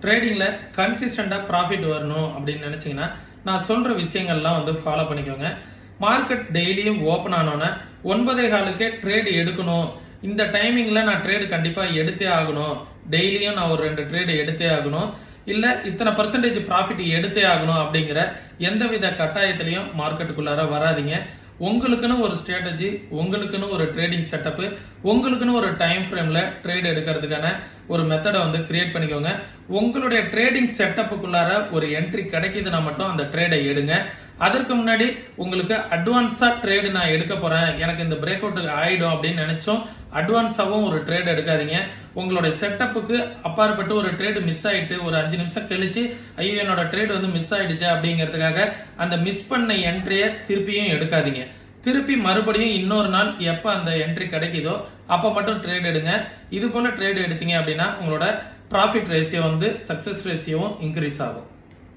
ட்ரேடிங்ல கன்சிஸ்டண்டா profit வரணும் அப்படின்னு நினைச்சீங்கன்னா நான் சொல்ற விஷயங்கள்லாம் ஃபாலோ பண்ணிக்கோங்க. மார்க்கெட் டெய்லியும் ஓபன் ஆனோன்னா 9:15க்கே ட்ரேட் எடுக்கணும். இந்த டைமிங்ல நான் ட்ரேடு கண்டிப்பா எடுத்தே ஆகணும். டெய்லியும் நான் ஒரு 2 ட்ரேடு எடுத்தே ஆகணும். இல்ல இத்தனை பர்சன்டேஜ் ப்ராஃபிட் எடுத்தே ஆகணும் அப்படிங்கிற எந்தவித கட்டாயத்திலையும் மார்க்கெட்டுக்குள்ளார வராதிங்க. உங்களுக்குன்னு ஒரு ஸ்ட்ராட்டஜி, உங்களுக்குன்னு ஒரு ட்ரேடிங் செட்டப், உங்களுக்குன்னு ஒரு டைம் ஃப்ரேம்ல ட்ரேட் எடுக்கிறதுக்கான ஒரு மெத்தடை கிரியேட் பண்ணிக்கோங்க. உங்களுடைய ட்ரேடிங் செட்டப்புக்குள்ளார ஒரு என்ட்ரி கிடைக்குதுன்னா மட்டும் அந்த ட்ரேடை எடுங்க. அதற்கு முன்னாடி உங்களுக்கு அட்வான்ஸா ட்ரேடு நான் எடுக்க போறேன், எனக்கு இந்த பிரேக் அவுட் ஆயிடும் அப்படின்னு நினைச்சோம் அட்வான்ஸாவும் ஒரு ட்ரேட் எடுக்காதீங்க. உங்களுடைய செட்டப்புக்கு அப்பாற்பட்டு ஒரு ட்ரேடு மிஸ் ஆயிட்டு ஒரு 5 நிமிஷம் கழிச்சு ஐயோ என்னோட ட்ரேட் மிஸ் ஆயிடுச்சு அப்படிங்கிறதுக்காக அந்த மிஸ் பண்ண என்ட்ரியை திருப்பியும் எடுக்காதீங்க. திருப்பி மறுபடியும் இன்னொரு நாள் எப்ப அந்த என்ட்ரி கிடைக்குதோ அப்ப மட்டும் ட்ரேட் எடுங்க. இது போல ட்ரேட் எடுத்தீங்க அப்படின்னா உங்களோட ப்ராஃபிட் ரேஷியோ சக்சஸ் ரேஷியோவும் இன்க்ரீஸ் ஆகும்.